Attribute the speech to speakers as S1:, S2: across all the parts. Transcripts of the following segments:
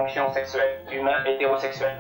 S1: fonction sexuelle humain hétérosexuel.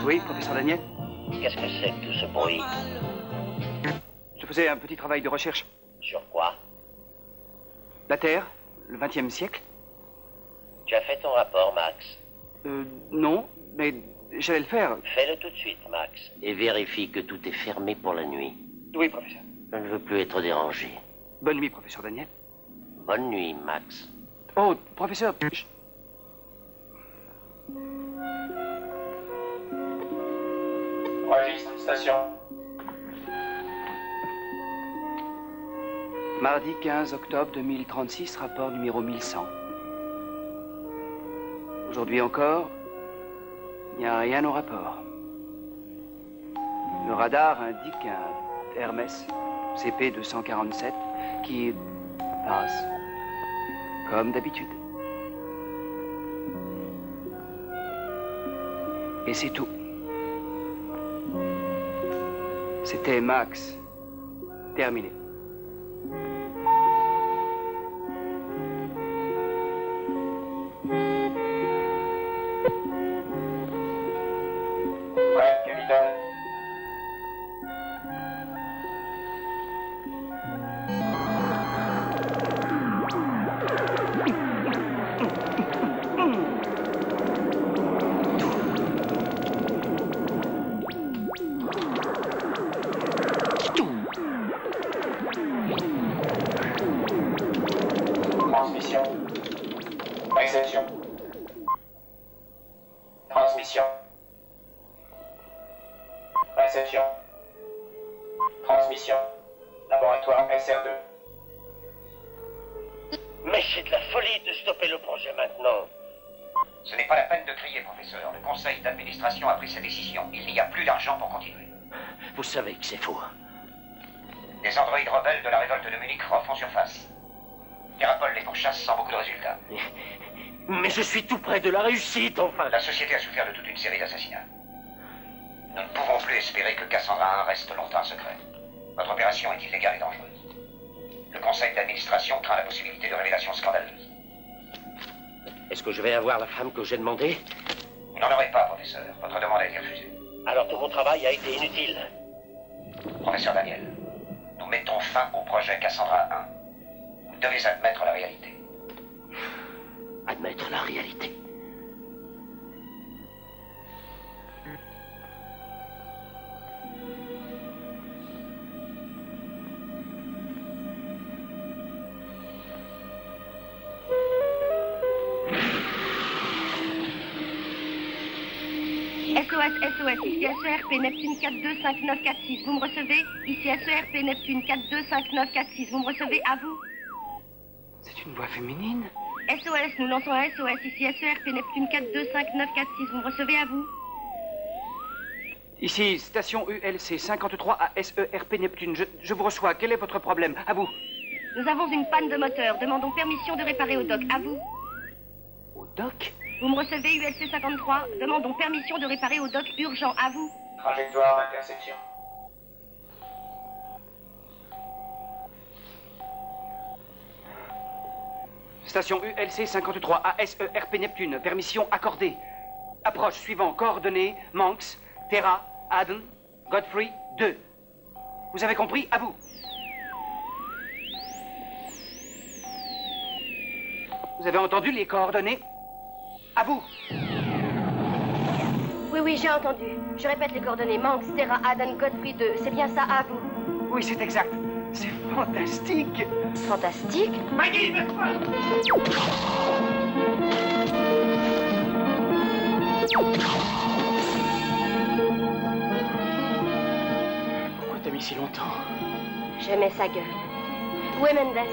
S2: Oui, professeur Daniel?
S3: Qu'est-ce que c'est que tout ce bruit?
S2: Je faisais un petit travail de recherche.
S3: Sur quoi?
S2: La Terre, le XXe siècle.
S3: Tu as fait ton rapport, Max?
S2: Non, mais j'allais le faire.
S3: Fais-le tout de suite, Max. Et vérifie que tout est fermé pour la nuit.
S2: Oui, professeur.
S3: Je ne veux plus être dérangé.
S2: Bonne nuit, professeur Daniel.
S3: Bonne nuit, Max.
S2: Oh, professeur...
S1: Registre, station.
S2: Mardi 15 octobre 2036, rapport numéro 1100. Aujourd'hui encore, il n'y a rien au rapport. Le radar indique un Hermès CP-247 qui passe comme d'habitude. Et c'est tout. C'était Max. Terminé.
S1: Ouais, capitaine. Transmission. Réception. Transmission. Réception. Transmission. Laboratoire SR2.
S3: Mais c'est de la folie de stopper le projet maintenant.
S4: Ce n'est pas la peine de crier, professeur. Le conseil d'administration a pris sa décision. Il n'y a plus d'argent pour continuer.
S3: Vous savez que c'est faux.
S4: Des androïdes rebelles de la révolte de Munich refont surface. Terrapol les pourchasse sans beaucoup de résultats.
S3: Mais je suis tout près de la réussite, enfin.
S4: La société a souffert de toute une série d'assassinats. Nous ne pouvons plus espérer que Cassandra 1 reste longtemps un secret. Votre opération est illégale et dangereuse. Le conseil d'administration craint la possibilité de révélations scandaleuses.
S3: Est-ce que je vais avoir la femme que j'ai demandée?
S4: Vous n'en aurez pas, professeur. Votre demande a été refusée.
S3: Alors tout mon travail a été inutile.
S4: Professeur Daniel, nous mettons fin au projet Cassandra 1. Vous devez admettre la réalité.
S3: Admettre la réalité.
S5: SOS, ici SERP Neptune 425946, vous me recevez? Ici SERP Neptune 425946, vous me recevez? À vous?
S2: C'est une voix féminine?
S5: SOS, nous lançons un SOS, ici SERP Neptune 425946, vous me recevez? À vous?
S2: Ici, station ULC 53 à SERP Neptune. Je vous reçois. Quel est votre problème? À vous.
S5: Nous avons une panne de moteur. Demandons permission de réparer au doc. À vous.
S2: Au doc?
S5: Vous me recevez, ULC 53. Demandons permission de réparer au doc urgent. À vous.
S1: Trajectoire d'intersection.
S2: Station ULC 53 à SERP Neptune. Permission accordée. Approche suivant. Coordonnées. Manx, Terra, Aden, Godfrey, 2. Vous avez compris? À vous. Vous avez entendu les coordonnées? À vous.
S5: Oui, j'ai entendu. Je répète les coordonnées. Manx, Terra, Aden, Godfrey 2. C'est bien ça, à vous.
S2: Oui, c'est exact. C'est fantastique.
S5: Fantastique?
S2: Maggie, Pourquoi t'as mis si longtemps?
S5: J'aimais sa gueule. Où est Mendes?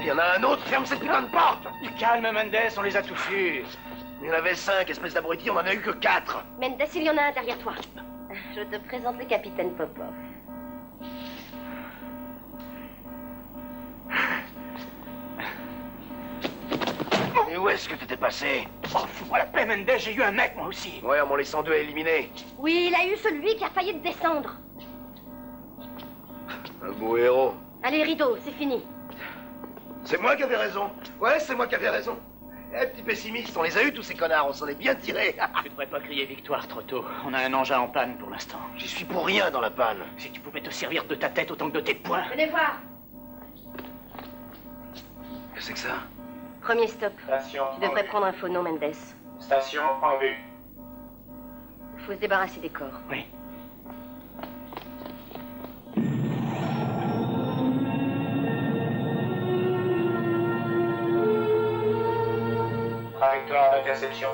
S6: Il y en a un autre, ferme cette putain de porte!
S2: Du calme, Mendes, on les a tous eus.
S6: Il y en avait 5, espèce d'abruti, on en a eu que 4.
S5: Mendes, il y en a un derrière toi. Je te présente le capitaine Popov.
S6: Et où est-ce que t'étais passé?
S2: Oh, fous-moi la paix, Mendes, j'ai eu un mec, moi aussi.
S6: Ouais, en m'en laissant 2 à éliminer.
S5: Oui, il a eu celui qui a failli te descendre.
S6: Un beau héros.
S5: Allez, rideau, c'est fini.
S6: C'est moi qui avais raison. Ouais, c'est moi qui avais raison. Eh, petit pessimiste, on les a eu tous ces connards, on s'en est bien tirés.
S2: Tu devrais pas crier victoire trop tôt. On a un engin en panne pour l'instant.
S6: J'y suis pour rien dans la panne.
S2: Si tu pouvais te servir de ta tête autant que de tes poings.
S5: Venez voir.
S6: Qu'est-ce que c'est que ça?
S5: Premier stop.
S1: Station
S5: Tu devrais
S1: en vue.
S5: prendre un phono, Mendes.
S1: Station en vue.
S5: Faut se débarrasser des corps.
S2: Oui.
S1: Trajectoire d'interception.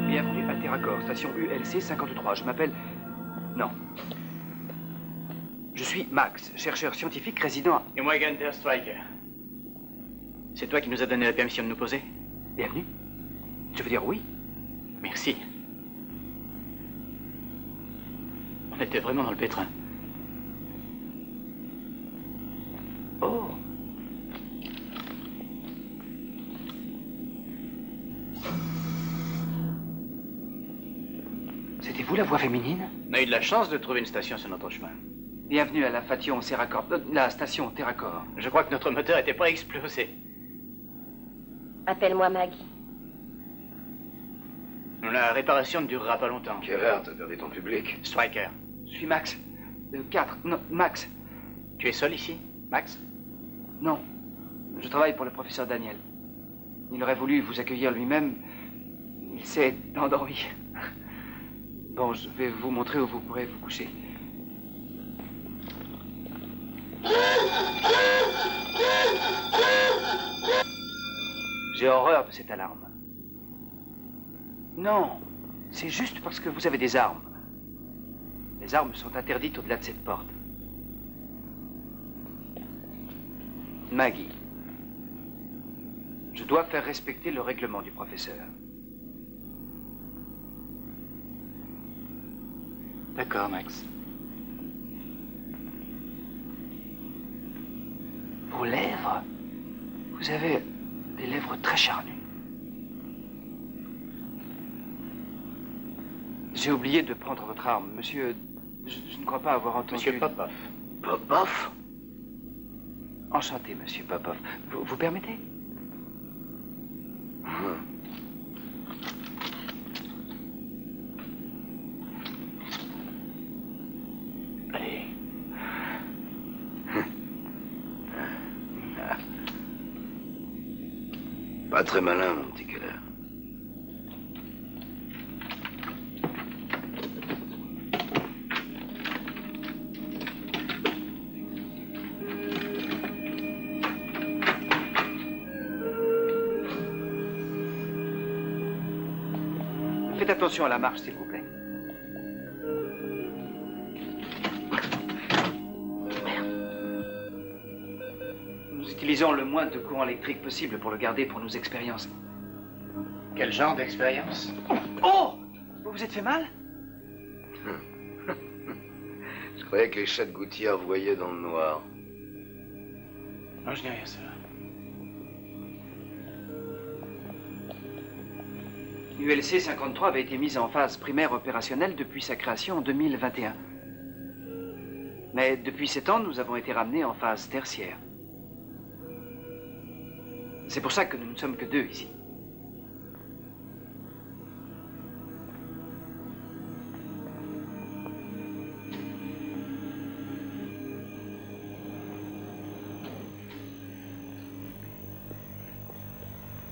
S2: Bienvenue à Terracor, station ULC 53. Je m'appelle... Non. Je suis Max, chercheur scientifique résident à...
S7: Et moi, Gunther Striker. C'est toi qui nous as donné la permission de nous poser?
S2: Bienvenue. Je veux dire oui.
S7: Merci. On était vraiment dans le pétrin.
S2: Oh. C'était vous la voix féminine?
S7: On a eu de la chance de trouver une station sur notre chemin.
S2: Bienvenue à la Fation Terracor, la station Terracor.
S7: Je crois que notre moteur n'était pas explosé.
S5: Appelle-moi Maggie.
S7: La réparation ne durera pas longtemps.
S6: Quelle heure, t'as perdu ton public?
S7: Striker,
S2: Je suis Max. 4. Non, Max.
S7: tu es seul ici, Max?
S2: Non. Je travaille pour le professeur Daniel. Il aurait voulu vous accueillir lui-même. Il s'est endormi. Bon, je vais vous montrer où vous pourrez vous coucher. J'ai horreur de cette alarme. Non, c'est juste parce que vous avez des armes. Les armes sont interdites au-delà de cette porte. Maggie, je dois faire respecter le règlement du professeur.
S7: D'accord, Max.
S2: Vos lèvres, vous avez des lèvres très charnues. J'ai oublié de prendre votre arme. Monsieur, je ne crois pas avoir entendu...
S7: Monsieur Popov.
S6: Popov?
S2: Enchanté, monsieur Popov. Vous permettez?
S6: Allez. Pas très malin, mon petit Keller.
S2: Faites attention à la marche, s'il vous plaît. Nous utilisons le moins de courant électrique possible pour le garder pour nos expériences.
S1: Quel genre d'expérience?
S2: Oh! Vous vous êtes fait mal?
S6: Je croyais que les chats de gouttière voyaient dans le noir.
S1: Non, je n'ai rien, ça.
S2: ULC 53 avait été mise en phase primaire opérationnelle depuis sa création en 2021. Mais depuis 7 ans, nous avons été ramenés en phase tertiaire. C'est pour ça que nous ne sommes que 2 ici.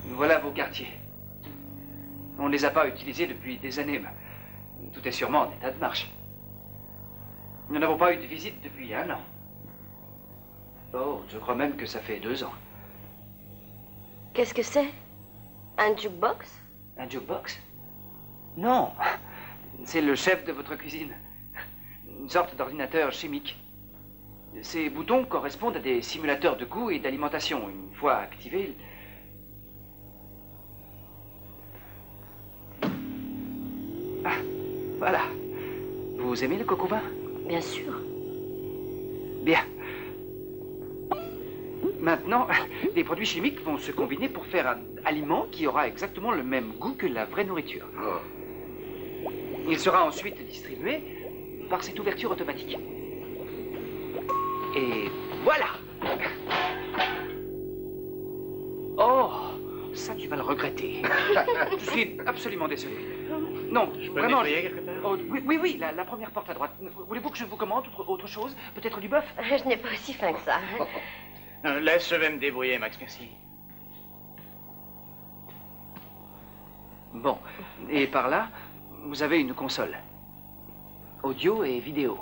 S2: Voilà vos quartiers. On ne les a pas utilisés depuis des années, mais tout est sûrement en état de marche. Nous n'avons pas eu de visite depuis 1 an. Oh, je crois même que ça fait 2 ans.
S5: Qu'est-ce que c'est? Un jukebox?
S2: Un jukebox? Non, c'est le chef de votre cuisine. Une sorte d'ordinateur chimique. Ces boutons correspondent à des simulateurs de goût et d'alimentation. Une fois activés... Ah, voilà. Vous aimez le coco vin?
S5: Bien sûr.
S2: Bien. Maintenant, les produits chimiques vont se combiner pour faire un aliment qui aura exactement le même goût que la vraie nourriture. Il sera ensuite distribué par cette ouverture automatique. Et voilà. Oh, ça tu vas le regretter. Je suis absolument désolé. Non,
S1: Je peux
S2: vraiment.
S1: nettoyer quelque part?
S2: Oh, oui, la première porte à droite. Voulez-vous que je vous commande autre chose? Peut-être du bœuf?
S5: Je n'ai pas aussi faim que ça.
S1: Laisse, je vais me débrouiller, Max, merci.
S2: Bon, et par là, vous avez une console. Audio et vidéo.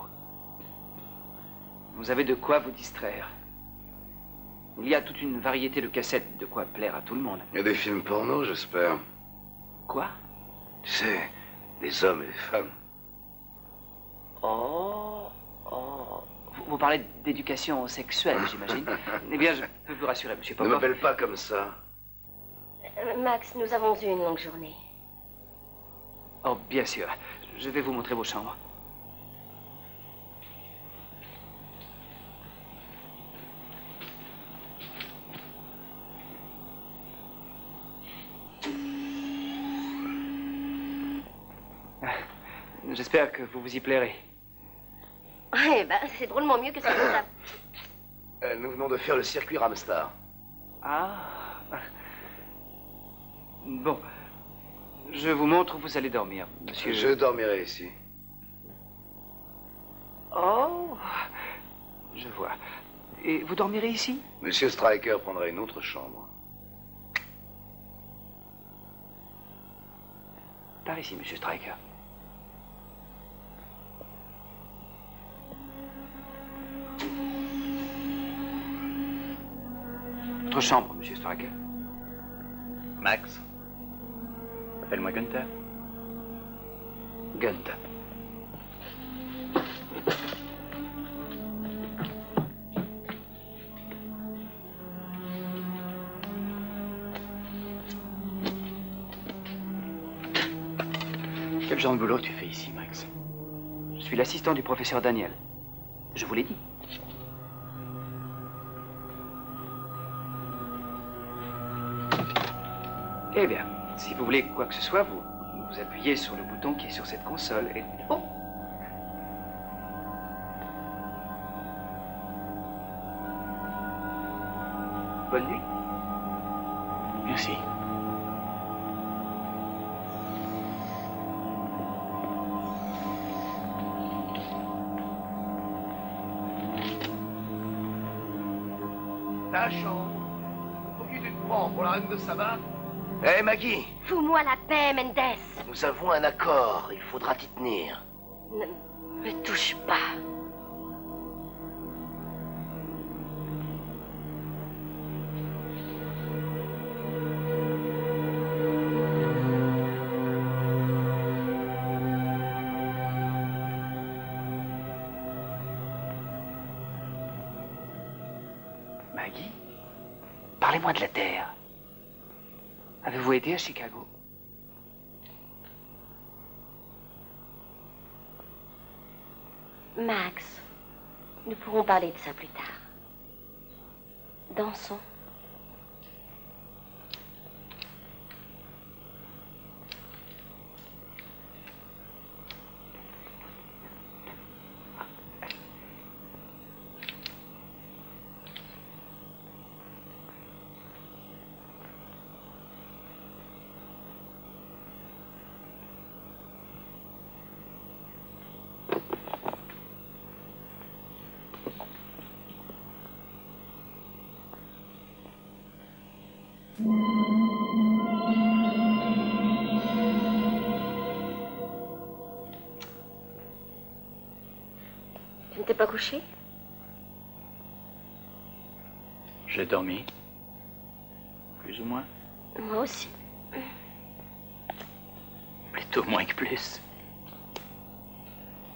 S2: Vous avez de quoi vous distraire. Il y a toute une variété de cassettes, de quoi plaire à tout le monde.
S6: Il y a des films porno, j'espère.
S2: Quoi?
S6: Tu sais, des hommes et des femmes.
S2: Oh. Vous parlez d'éducation sexuelle, j'imagine. Eh bien, je peux vous rassurer, monsieur
S6: Ne
S2: Popov.
S6: m'appelle pas comme ça.
S5: Max, nous avons eu une longue journée.
S2: Oh, bien sûr. Je vais vous montrer vos chambres. J'espère que vous vous y plairez.
S5: Eh ben, c'est drôlement mieux que ce que nous avons.
S6: Nous venons de faire le circuit Ramstar.
S2: Ah. Bon. Je vous montre où vous allez dormir, monsieur.
S6: Je dormirai ici.
S2: Oh. Je vois. Et vous dormirez ici?
S6: Monsieur Stryker prendra une autre chambre.
S2: Par ici, monsieur Stryker. Votre chambre, monsieur Stryker.
S1: Max, appelle-moi Gunther.
S2: Gunther.
S1: Quel genre de boulot tu fais ici, Max?
S2: Je suis l'assistant du professeur Daniel. Je vous l'ai dit. Eh bien, si vous voulez quoi que ce soit, vous appuyez sur le bouton qui est sur cette console et... Oh! Bonne nuit.
S1: Merci.
S6: Ta chambre. Pour qui tu te prends? Pour la reine de Saba? Hé, Maggie,
S5: Fous-moi la paix, Mendes.
S6: nous avons un accord. Il faudra t'y tenir.
S5: Ne me touche pas.
S2: Parlez-moi de la Terre. Avez-vous été à Chicago?
S5: Max, nous pourrons parler de ça plus tard. Dansons. Tu ne t'es pas couché?
S1: J'ai dormi. Plus ou moins.
S5: Moi aussi.
S1: Plutôt moins que plus.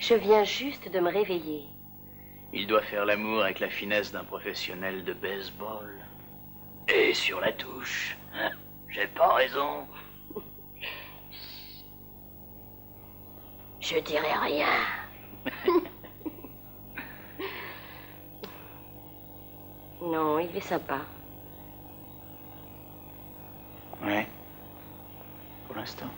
S5: Je viens juste de me réveiller.
S1: Il doit faire l'amour avec la finesse d'un professionnel de baseball. Et sur la touche. Hein? J'ai pas raison.
S5: Je dirai rien. Non, il est sympa.
S1: Ouais. Pour l'instant.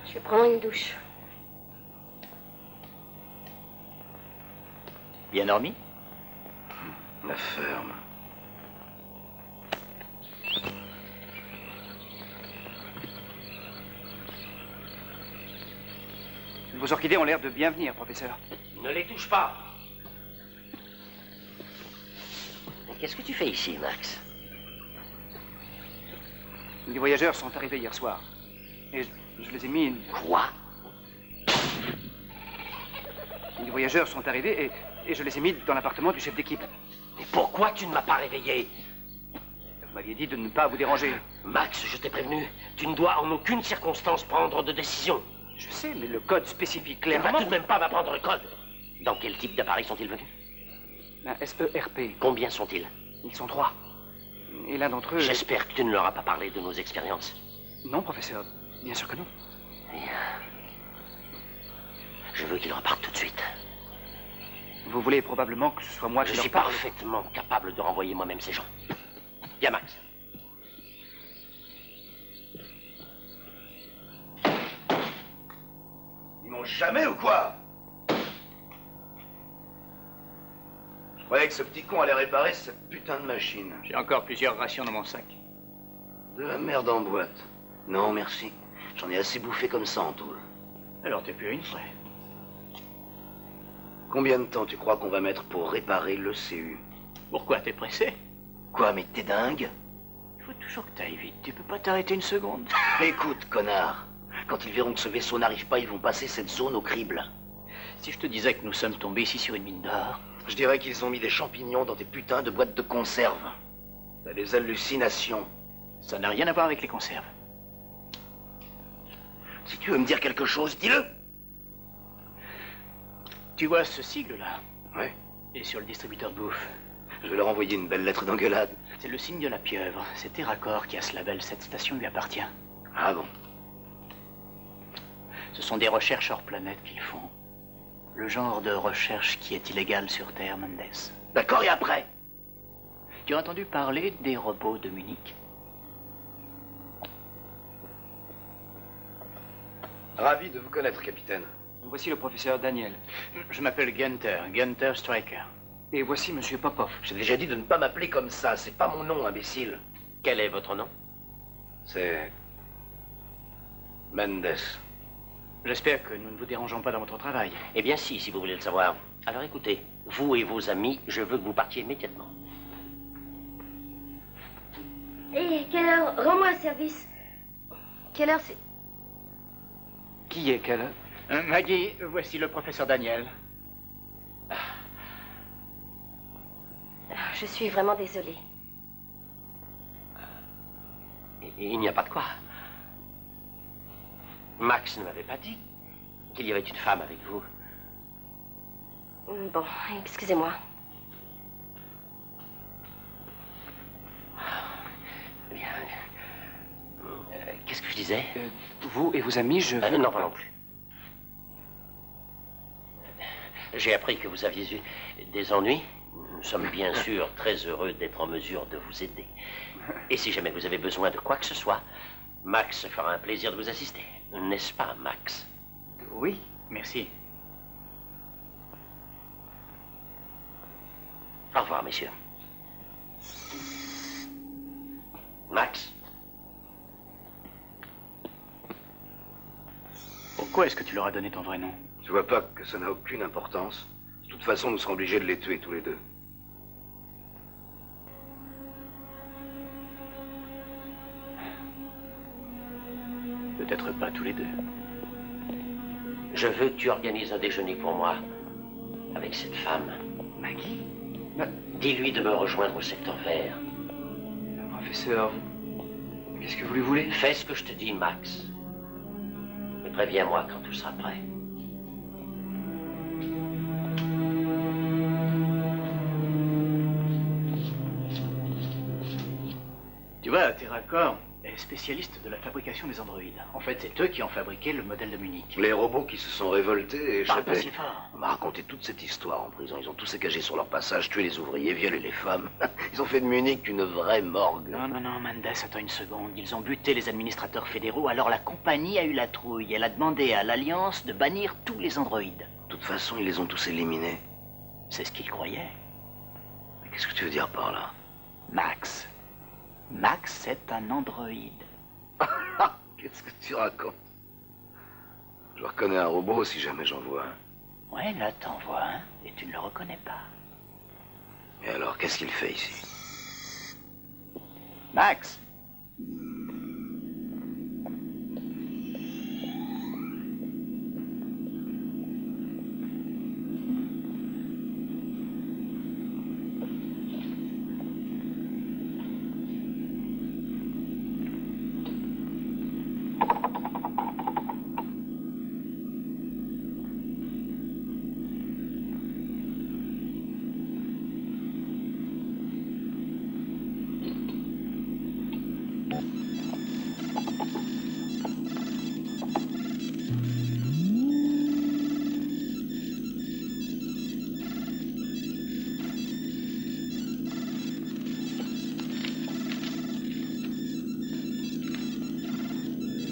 S5: Je vais prendre une douche.
S1: Bien dormi?
S6: La ferme.
S2: Vos orchidées ont l'air de bien venir, professeur.
S3: Ne les touche pas. Qu'est-ce que tu fais ici, Max?
S2: Les voyageurs sont arrivés hier soir. Et je les ai mis...
S3: Quoi?
S2: Les voyageurs sont arrivés et je les ai mis dans l'appartement du chef d'équipe.
S3: Mais pourquoi tu ne m'as pas réveillé?
S2: Vous m'aviez dit de ne pas vous déranger.
S3: Max, je t'ai prévenu. Tu ne dois en aucune circonstance prendre de décision.
S2: Je sais, mais le code spécifie
S3: Tu ne vas
S2: clairement...
S3: tout de même pas m'apprendre le code. Dans quel type d'appareil sont-ils venus?
S2: Un SERP.
S3: Combien sont-ils?
S2: Ils sont 3. Et l'un d'entre eux...
S3: J'espère que tu ne leur as pas parlé de nos expériences.
S2: Non, professeur. Bien sûr que non.
S3: Bien. Je veux qu'ils repartent tout de suite.
S2: Vous voulez probablement que ce soit moi qui
S3: Je
S2: leur
S3: suis
S2: parle.
S3: parfaitement capable de renvoyer moi-même ces gens. Viens, Max.
S6: Ils mangent jamais ou quoi? Je croyais que ce petit con allait réparer cette putain de machine.
S1: J'ai encore plusieurs rations dans mon sac.
S6: De la merde en boîte. Non, merci. J'en ai assez bouffé comme ça en tôle.
S1: Alors t'es plus une frais.
S6: Combien de temps tu crois qu'on va mettre pour réparer le CU?
S1: Pourquoi t'es pressé?
S6: Quoi, mais t'es dingue?
S1: Il faut toujours que t'ailles vite. Tu peux pas t'arrêter une seconde.
S6: Écoute, connard. Quand ils verront que ce vaisseau n'arrive pas, ils vont passer cette zone au crible.
S1: Si je te disais que nous sommes tombés ici sur une mine d'or...
S6: Je dirais qu'ils ont mis des champignons dans des putains de boîtes de conserve. T'as des hallucinations.
S1: Ça n'a rien à voir avec les conserves.
S6: Si tu veux me dire quelque chose, dis-le.
S1: Tu vois ce sigle-là?
S6: Ouais.
S1: Et sur le distributeur de bouffe.
S6: Je vais leur envoyer une belle lettre d'engueulade.
S1: C'est le signe de la pieuvre. C'est Terracor qui a ce label. Cette station lui appartient.
S6: Ah bon?
S1: Ce sont des recherches hors planète qu'ils font. Le genre de recherche qui est illégal sur Terre, Mendes.
S6: D'accord, et après?
S1: Tu as entendu parler des robots de Munich?
S6: Ravi de vous connaître, capitaine.
S2: Voici le professeur Daniel.
S1: Je m'appelle Gunther Striker.
S2: Et voici monsieur Popov.
S6: J'ai déjà dit de ne pas m'appeler comme ça. C'est pas mon nom, imbécile.
S3: Quel est votre nom?
S6: C'est... Mendes.
S1: J'espère que nous ne vous dérangeons pas dans votre travail.
S3: Eh bien si vous voulez le savoir. Alors écoutez, vous et vos amis, je veux que vous partiez immédiatement.
S5: Hé, quelle heure? Rends-moi un service. Quelle heure c'est?
S2: Qui est quelle heure?
S1: Maggie, voici le professeur Daniel.
S5: Je suis vraiment désolée.
S3: Il n'y a pas de quoi. Max ne m'avait pas dit qu'il y avait une femme avec vous.
S8: Bon, excusez-moi.
S3: Bien. Qu'est-ce que je disais?
S2: Vous et vos amis, je veux...
S3: Non, pas non plus. J'ai appris que vous aviez eu des ennuis. Nous sommes bien sûr très heureux d'être en mesure de vous aider. Et si jamais vous avez besoin de quoi que ce soit, Max fera un plaisir de vous assister. N'est-ce pas, Max?
S7: Oui, merci.
S3: Au revoir, messieurs. Max?
S7: Pourquoi est-ce que tu leur as donné ton vrai nom?
S6: Tu vois pas que ça n'a aucune importance? De toute façon, nous serons obligés de les tuer tous les deux.
S7: Peut-être pas tous les deux.
S3: Je veux que tu organises un déjeuner pour moi avec cette femme.
S2: Maggie?
S3: Dis-lui de me rejoindre au secteur vert.
S2: Professeur, qu'est-ce que vous lui voulez?
S3: Fais ce que je te dis, Max. Et préviens-moi quand tout sera prêt.
S7: Tu vois, TerraCore est spécialiste de la fabrication des androïdes. En fait, c'est eux qui ont fabriqué le modèle de Munich.
S6: Les robots qui se sont révoltés et
S7: Parle pas
S6: échappés.
S7: si fort.
S6: On m'a raconté toute cette histoire en prison. Ils ont tous saccagé sur leur passage, tué les ouvriers, violé les femmes. Ils ont fait de Munich une vraie morgue.
S7: Non, Mendes, attends une seconde. Ils ont buté les administrateurs fédéraux, alors la compagnie a eu la trouille. Elle a demandé à l'Alliance de bannir tous les androïdes.
S6: De toute façon, ils les ont tous éliminés.
S7: C'est ce qu'ils croyaient.
S6: Mais qu'est-ce que tu veux dire par là?
S7: Max. Max, c'est un androïde.
S6: Qu'est-ce que tu racontes? Je reconnais un robot si jamais j'en vois un.
S7: Ouais, là, t'en vois un, et tu ne le reconnais pas.
S6: Et alors, qu'est-ce qu'il fait ici?
S7: Max!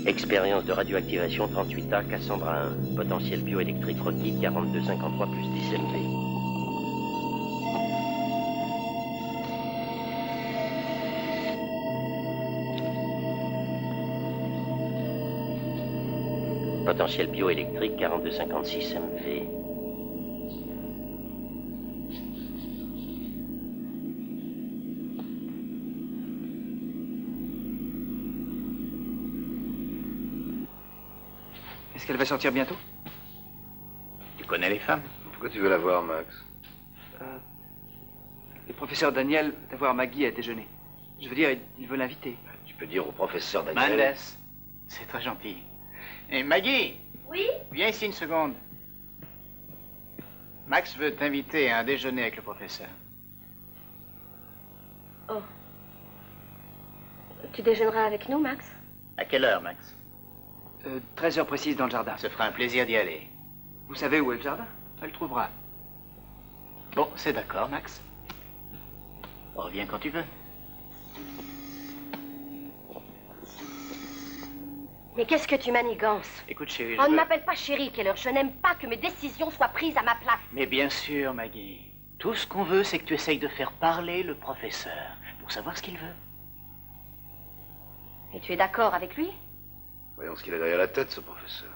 S3: Expérience de radioactivation 38A, Cassandra 1. Potentiel bioélectrique requis 4253 plus 10 MV. Potentiel bioélectrique 4256 MV.
S2: Est-ce qu'elle va sortir bientôt?
S7: Tu connais les femmes?
S6: Pourquoi tu veux la voir, Max?
S2: Le professeur Daniel veut voir Maggie à déjeuner. Je veux dire, il veut l'inviter.
S6: Tu peux dire au professeur Daniel...
S7: Mendes, c'est très gentil. Et Maggie!
S5: Oui?
S7: Viens ici une seconde. Max veut t'inviter à un déjeuner avec le professeur.
S8: Oh. Tu déjeuneras avec nous, Max?
S7: À quelle heure, Max?
S2: 13 heures précises dans le jardin.
S7: Ça fera un plaisir d'y aller.
S2: Vous savez où est le jardin? Elle le trouvera.
S7: Bon, c'est d'accord, Max. Reviens quand tu veux.
S8: Mais qu'est-ce que tu manigances?
S7: Écoute, chérie,
S8: On ne m'appelle pas chérie, Keller. Je n'aime pas que mes décisions soient prises à ma place.
S7: Mais bien sûr, Maggie. Tout ce qu'on veut, c'est que tu essayes de faire parler le professeur pour savoir ce qu'il veut.
S8: Et tu es d'accord avec lui?
S6: Voyons ce qu'il a derrière la tête, ce professeur.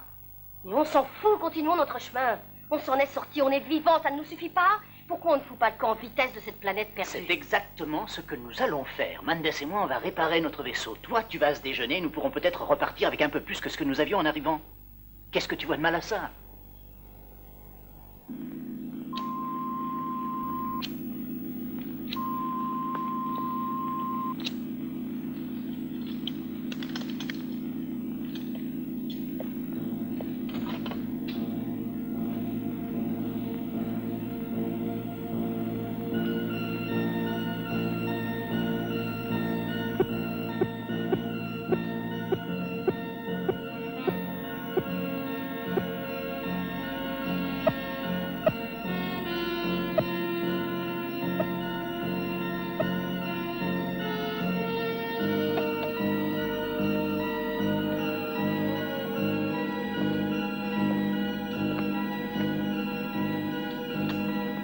S8: Mais on s'en fout, continuons notre chemin. On s'en est sorti, on est vivant, ça ne nous suffit pas? Pourquoi on ne fout pas le camp en vitesse de cette planète perdue?
S7: C'est exactement ce que nous allons faire. Mendes et moi, on va réparer notre vaisseau. Toi, tu vas à ce déjeuner et nous pourrons peut-être repartir avec un peu plus que ce que nous avions en arrivant. Qu'est-ce que tu vois de mal à ça?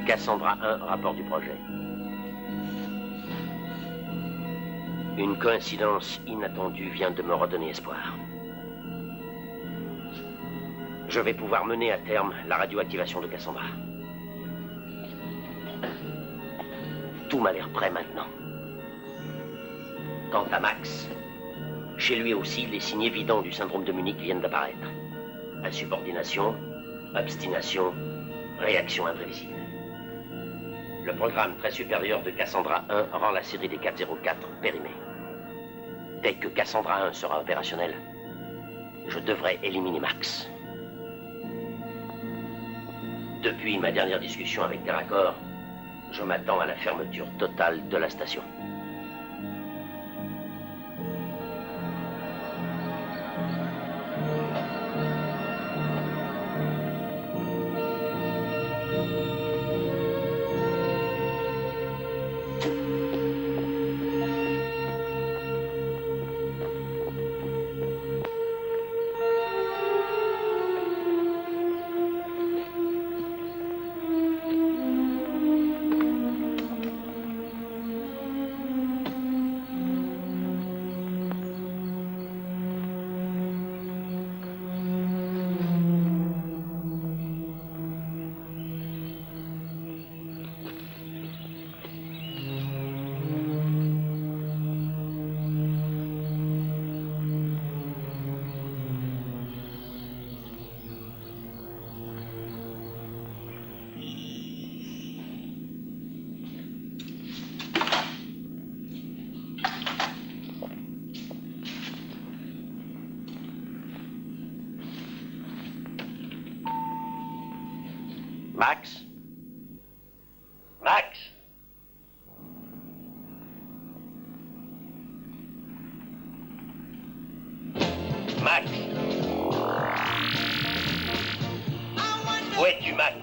S3: Cassandra 1, rapport du projet. Une coïncidence inattendue vient de me redonner espoir. Je vais pouvoir mener à terme la radioactivation de Cassandra. Tout m'a l'air prêt maintenant. Quant à Max, chez lui aussi, les signes évidents du syndrome de Munich viennent d'apparaître. Insubordination, obstination, réaction imprévisible. Le programme très supérieur de Cassandra 1 rend la série des 404 périmée. Dès que Cassandra 1 sera opérationnelle, je devrais éliminer Max. Depuis ma dernière discussion avec Terracor, je m'attends à la fermeture totale de la station. Max? Max? Max? Où es-tu, Max?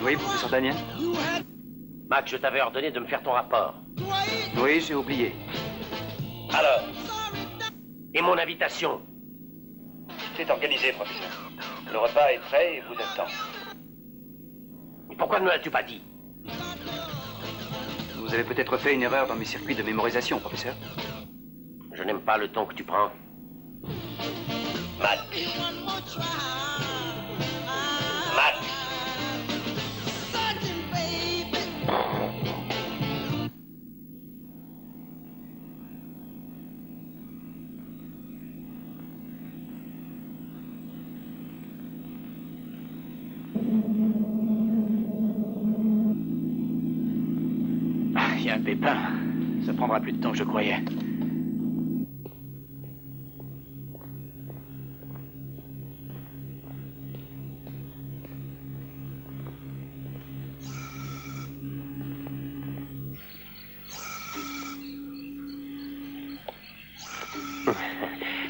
S2: Oui, professeur Damien?
S3: Max, je t'avais ordonné de me faire ton rapport.
S2: Oui, j'ai oublié.
S3: Alors? Et mon invitation?
S9: C'est organisé, professeur. Le repas est prêt et vous attend.
S3: Pourquoi ne me l'as-tu pas dit?
S2: Vous avez peut-être fait une erreur dans mes circuits de mémorisation, professeur.
S3: Je n'aime pas le ton que tu prends. Max. Max.
S7: Il y a un pépin. Ça prendra plus de temps que je croyais.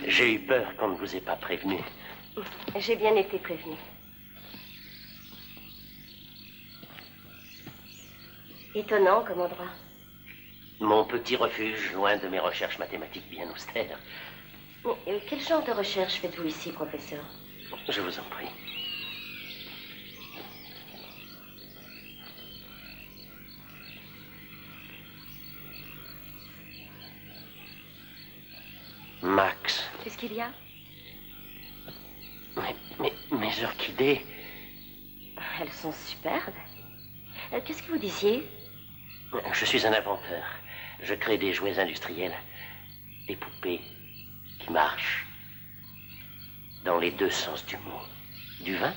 S3: J'ai eu peur qu'on ne vous ait pas prévenu.
S8: J'ai bien été prévenue. Étonnant comme endroit.
S3: Mon petit refuge, loin de mes recherches mathématiques bien austères.
S8: Mais, quel genre de recherche faites-vous ici, professeur?
S3: Je vous en prie. Max.
S8: Qu'est-ce qu'il y a?
S3: Mes orchidées.
S8: Elles sont superbes. Qu'est-ce que vous disiez?
S3: Je suis un inventeur. Je crée des jouets industriels. Des poupées qui marchent. Dans les deux sens du mot. Du vin?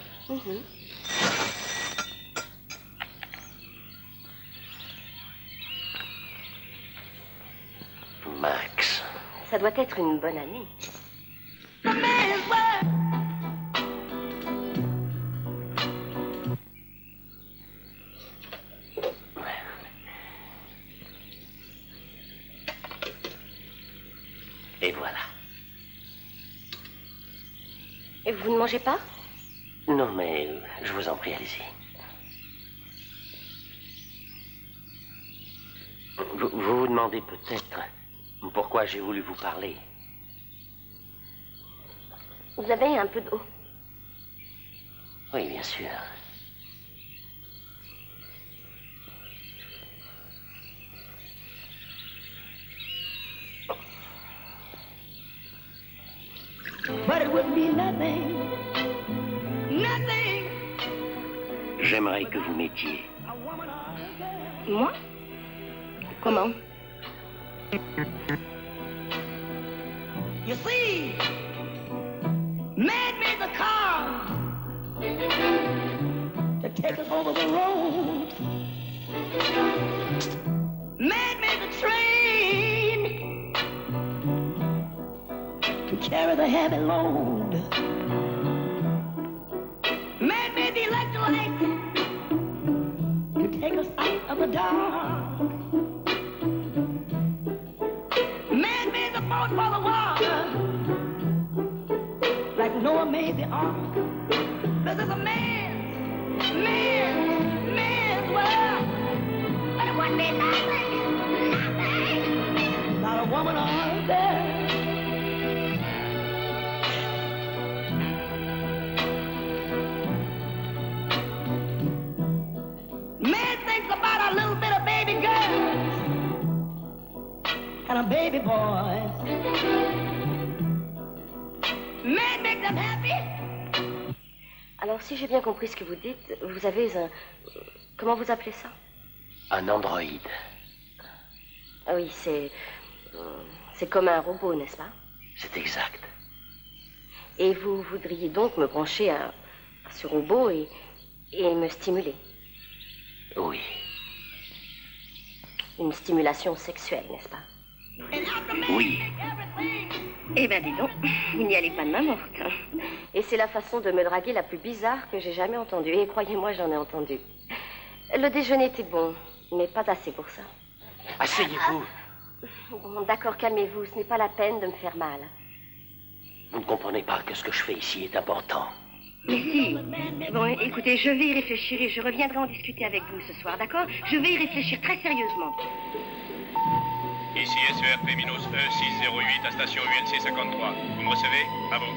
S3: Max.
S8: Ça doit être une bonne année.
S3: Et voilà.
S8: Et vous ne mangez pas?
S3: Non, mais je vous en prie, allez-y. Vous vous demandez peut-être pourquoi j'ai voulu vous parler.
S8: Vous avez un peu d'eau?
S3: Oui, bien sûr. J'aimerais que vous m'aidiez.
S5: Moi? Comment?
S10: You see, man made the car to take us over the road. Man made the train to carry the heavy load. Man made the electric light to take us out of the dark. Man made the boat for the water, like Noah made the ark. This is a man's world. But it wouldn't be nothing. Not a woman on there. Man thinks about a little bit of baby girls and a baby boys. Man make them happy.
S8: Alors, si j'ai bien compris ce que vous dites, vous avez un... Comment vous appelez ça?
S3: Un androïde.
S8: Ah oui, c'est comme un robot, n'est-ce pas?
S3: C'est exact.
S8: Et vous voudriez donc me brancher à ce robot et me stimuler?
S3: Oui.
S8: Une stimulation sexuelle, n'est-ce pas?
S3: Oui.
S5: Eh ben, dis donc, vous n'y allez pas de main morte.
S8: Et c'est la façon de me draguer la plus bizarre que j'ai jamais entendue. Et croyez-moi, j'en ai entendu. Le déjeuner était bon, mais pas assez pour ça.
S3: Asseyez-vous.
S8: Bon, d'accord, calmez-vous. Ce n'est pas la peine de me faire mal.
S3: Vous ne comprenez pas que ce que je fais ici est important.
S5: Mais si. Bon, écoutez, je vais y réfléchir et je reviendrai en discuter avec vous ce soir, d'accord? Je vais y réfléchir très sérieusement.
S9: Ici SERP-E608 à station ULC 53. Vous me recevez? À vous.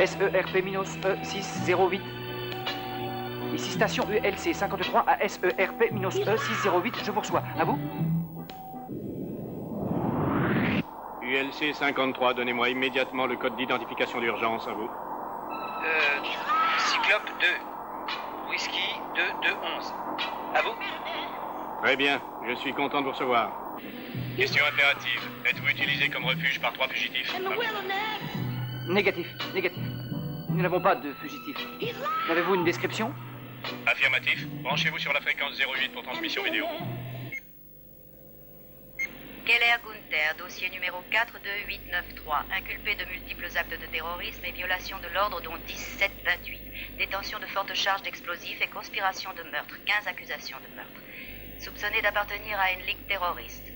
S2: SERP-E608. Ici station ULC 53 à SERP-E608. Je vous reçois. À vous?
S9: ULC 53, donnez-moi immédiatement le code d'identification d'urgence. À vous.
S2: Cyclope 2. Whisky 2211. À vous?
S9: Très bien, je suis content de vous recevoir. Question impérative. Êtes-vous utilisé comme refuge par 3 fugitifs? À vous.
S2: Négatif. Nous n'avons pas de fugitifs. Avez-vous une description?
S9: Affirmatif. Branchez-vous sur la fréquence 08 pour transmission vidéo.
S11: Keller Gunther, dossier numéro 42893, inculpé de multiples actes de terrorisme et violation de l'ordre dont 1728, détention de fortes charges d'explosifs et conspiration de meurtre, 15 accusations de meurtre. Soupçonné d'appartenir à une ligue terroriste.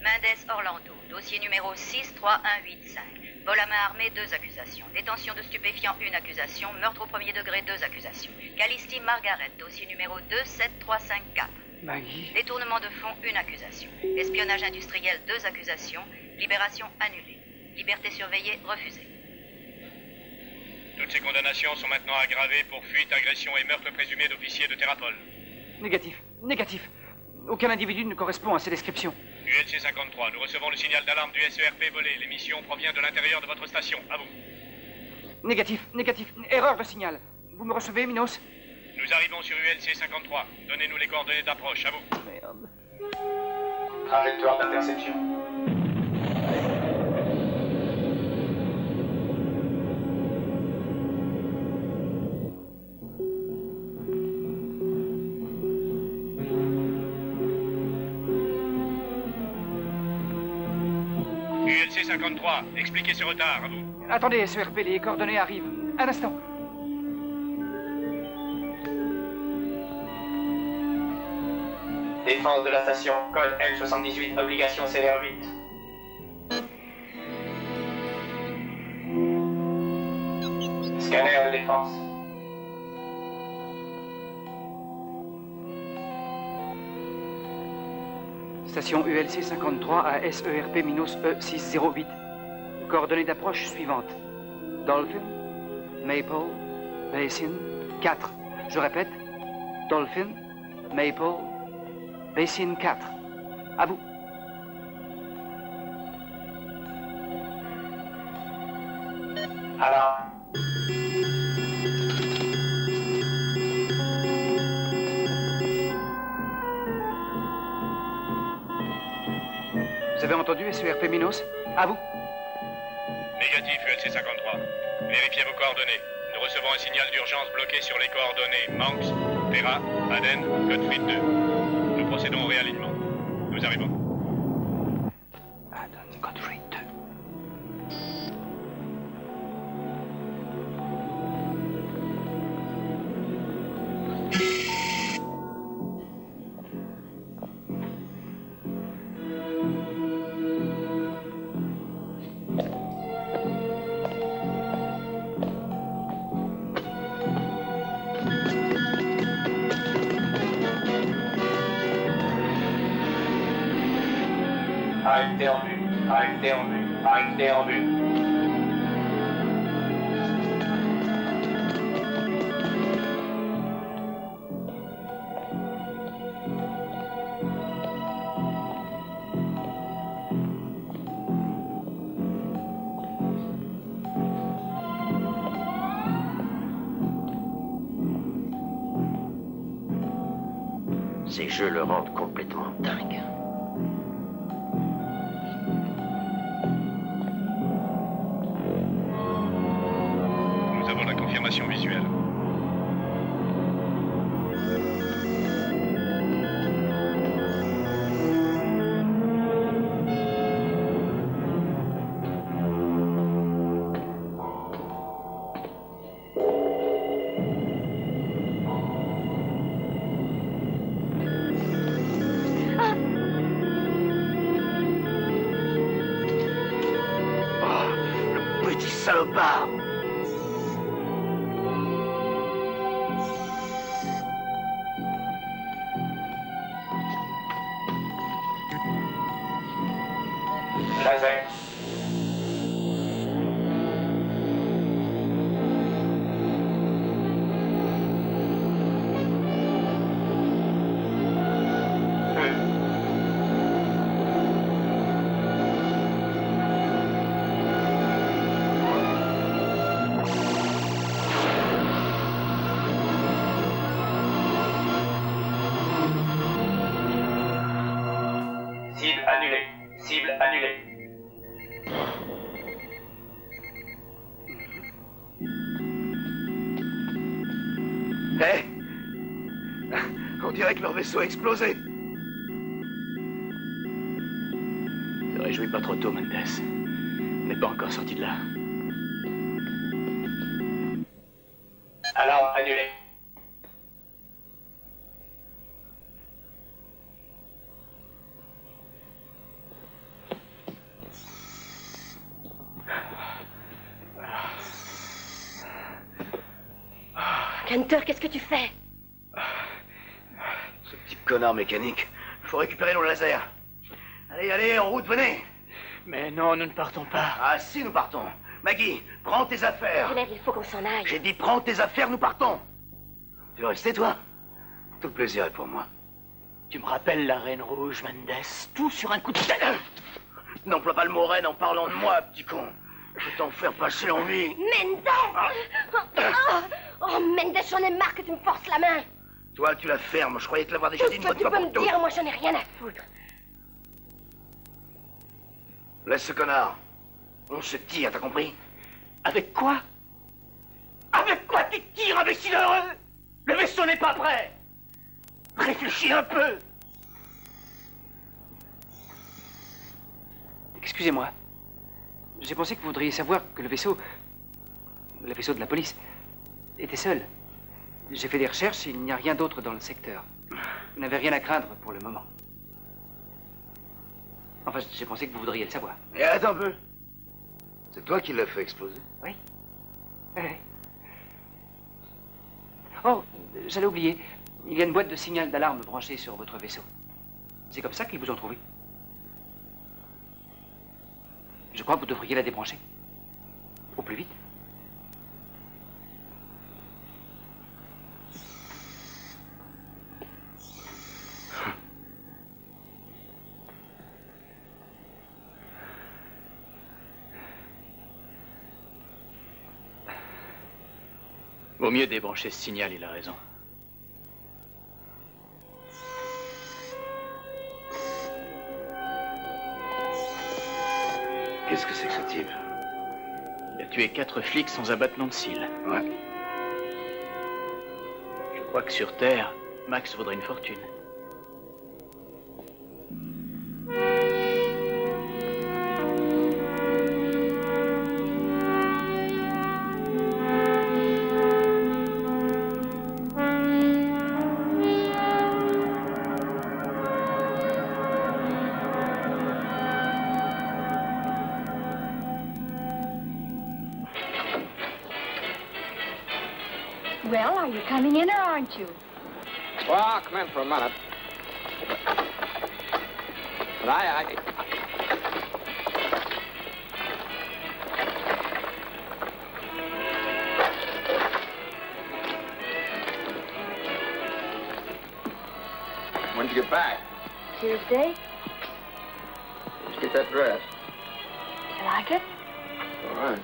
S11: Mendes Orlando, dossier numéro 63185, vol à main armée, 2 accusations. Détention de stupéfiants, 1 accusation. Meurtre au premier degré, 2 accusations. Calisti Margaret, dossier numéro 27354.
S2: Maggie.
S11: Détournement de fonds, 1 accusation. Espionnage industriel, 2 accusations. Libération annulée. Liberté surveillée, refusée.
S9: Toutes ces condamnations sont maintenant aggravées pour fuite, agression et meurtre présumé d'officiers de Terrapol.
S2: Négatif. Aucun individu ne correspond à ces descriptions.
S9: ULC 53, nous recevons le signal d'alarme du SERP volé. L'émission provient de l'intérieur de votre station. À vous.
S2: Négatif. Erreur de signal. Vous me recevez, Minos?
S9: Nous arrivons sur ULC 53. Donnez-nous les coordonnées d'approche. À vous.
S2: Merde.
S12: Trajectoire d'interception.
S9: ULC 53, expliquez ce retard. À vous.
S2: Attendez, SERP, les coordonnées arrivent. Un instant.
S12: Défense de la station, code L78, obligation CR8. Scanner de défense.
S2: Station ULC 53 à SERP-E608. Coordonnées d'approche suivantes. Dolphin, Maple, Basin, 4. Je répète, Dolphin, Maple, Basin 4. À vous.
S12: Alors.
S2: Vous avez entendu, SERP Minos? À vous.
S9: Négatif, ULC-53. Vérifiez vos coordonnées. Nous recevons un signal d'urgence bloqué sur les coordonnées Manx, Terra, Aden, Gottfried 2. Nous procédons au réalignement. Nous arrivons.
S2: Aden, Gottfried 2.
S12: Arrêtez en vue, arrêtez en vue, arrêtez en vue.
S3: Ces jeux le rendent complètement dingue.
S9: Nous avons la confirmation visuelle.
S6: Salopard!
S12: Laser. Cible annulée. Cible annulée.
S6: Hé! On dirait que leur vaisseau a explosé.
S1: Ne réjouis pas trop tôt, Mendes. On n'est pas encore sorti de là.
S12: Alarme annulée.
S8: Hunter, qu'est-ce que tu fais?
S6: Ce petit connard mécanique. Faut récupérer nos lasers. Allez, allez, en route, venez.
S1: Mais non, nous ne partons pas.
S6: Ah si, nous partons. Maggie, prends tes affaires.
S8: Claire, il faut qu'on s'en aille.
S6: J'ai dit prends tes affaires, nous partons. Tu veux rester, toi? Tout le plaisir est pour moi.
S1: Tu me rappelles la Reine Rouge, Mendes. Tout sur un coup de tête.
S6: N'emploie pas le mot reine en parlant de moi, petit con. Je vais t'en faire passer l'envie.
S8: Mendes! Oh, Mendes, j'en ai marre que tu me forces la main.
S6: Toi, tu la fermes. Je croyais te l'avoir déjà dit une
S8: Tout ce
S6: bonne
S8: que tu
S6: fois
S8: peux
S6: pour
S8: me
S6: toutes.
S8: dire, moi j'en ai rien à foutre.
S6: Laisse ce connard. On se tire, t'as compris?
S1: Avec quoi? Avec quoi tu tires, imbécile heureux? Le vaisseau n'est pas prêt. Réfléchis un peu.
S2: Excusez-moi. J'ai pensé que vous voudriez savoir que le vaisseau de la police, était seul. J'ai fait des recherches et il n'y a rien d'autre dans le secteur. Vous n'avez rien à craindre pour le moment. Enfin, j'ai pensé que vous voudriez le savoir.
S6: Et attends un peu. C'est toi qui l'as fait exploser?
S2: Oui. Oui. Oh, j'allais oublier. Il y a une boîte de signal d'alarme branchée sur votre vaisseau. C'est comme ça qu'ils vous ont trouvé. Je crois que vous devriez la débrancher. Au plus vite.
S1: Vaut mieux débrancher ce signal, il a raison.
S6: Qu'est-ce que c'est que ce type?
S1: Il a tué 4 flics sans abattement de cils.
S6: Ouais.
S1: Je crois que sur Terre, Max vaudrait une fortune.
S13: Well, are you coming in or aren't you?
S14: Well, I'll come in for a minute. But When did you get back?
S13: Tuesday.
S14: Let's get that dress.
S13: You like it?
S14: All right.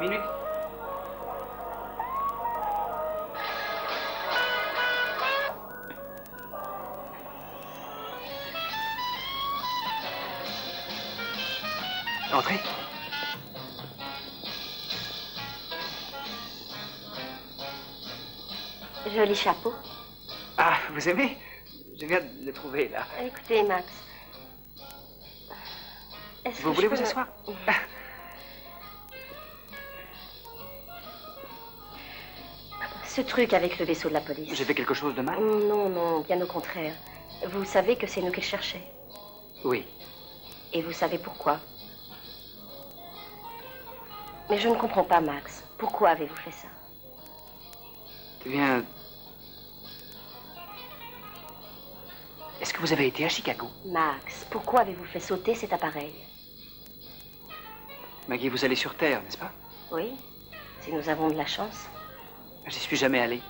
S2: Minute. Entrez.
S8: Joli chapeau.
S2: Ah, vous aimez? Je viens de le trouver, là.
S8: Écoutez, Max.
S2: Vous voulez vous asseoir?
S8: Ce truc avec le vaisseau de la police.
S2: J'ai fait quelque chose de mal?
S8: Non, non, bien au contraire. Vous savez que c'est nous qu'il cherchait.
S2: Oui.
S8: Et vous savez pourquoi? Mais je ne comprends pas, Max. Pourquoi avez-vous fait ça?
S2: Eh bien... Est-ce que vous avez été à Chicago?
S8: Max, pourquoi avez-vous fait sauter cet appareil?
S2: Maggie, vous allez sur Terre, n'est-ce pas?
S8: Oui, si nous avons de la chance.
S2: J'y suis jamais allé.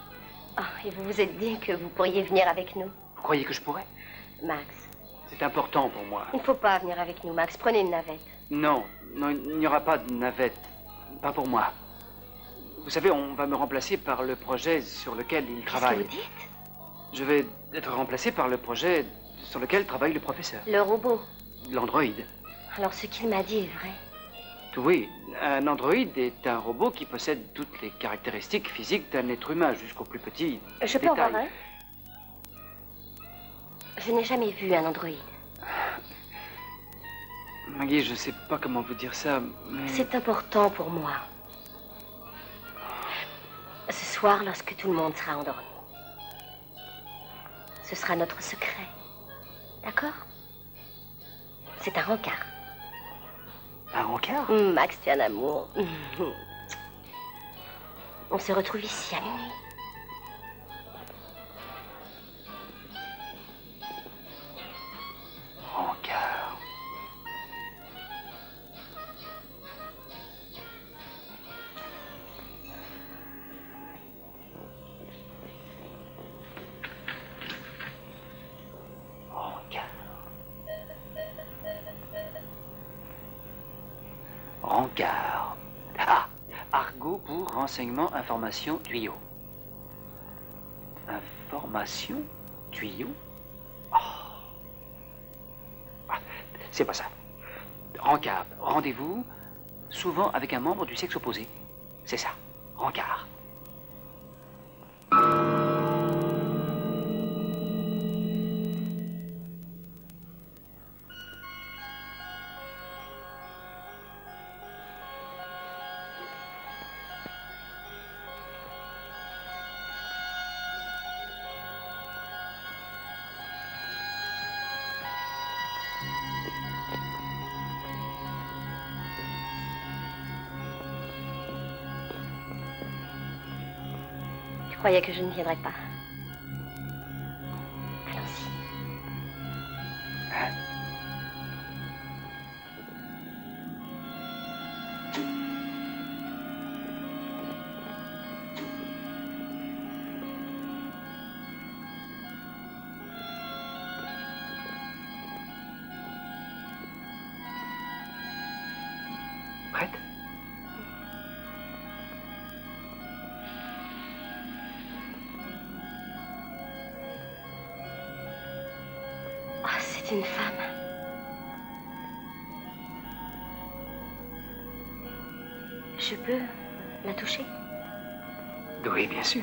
S8: Ah, et vous vous êtes dit que vous pourriez venir avec nous?
S2: Vous croyez que je pourrais?
S8: Max.
S2: C'est important pour moi.
S8: Il ne faut pas venir avec nous, Max. Prenez une navette.
S2: Non, non, il n'y aura pas de navette. Pas pour moi. Vous savez, on va me remplacer par le projet sur lequel il travaille.
S8: Qu'est-ce que vous dites?
S2: Je vais être remplacé par le projet sur lequel travaille le professeur.
S8: Le robot?
S2: L'androïde.
S8: Alors ce qu'il m'a dit est vrai.
S2: Oui, un androïde est un robot qui possède toutes les caractéristiques physiques d'un être humain, jusqu'au plus petit
S8: Je peux en voir un? Je n'ai jamais vu un androïde.
S2: Maggie, je ne sais pas comment vous dire ça, mais...
S8: C'est important pour moi. Ce soir, lorsque tout le monde sera endormi, ce sera notre secret. D'accord? C'est un rencard.
S2: Un rencard?
S8: Max, tu es un amour. On se retrouve ici à minuit.
S2: Rencard. Rencard. Ah, Argo pour renseignement, information, tuyau. Information, tuyau. Oh. Ah, c'est pas ça. Rencard, rendez-vous, souvent avec un membre du sexe opposé. C'est ça, rencard.
S8: Je croyais que je ne viendrais pas. Allons-y.
S2: Prête?
S8: C'est une femme. Je peux la toucher?
S2: Oui, bien sûr.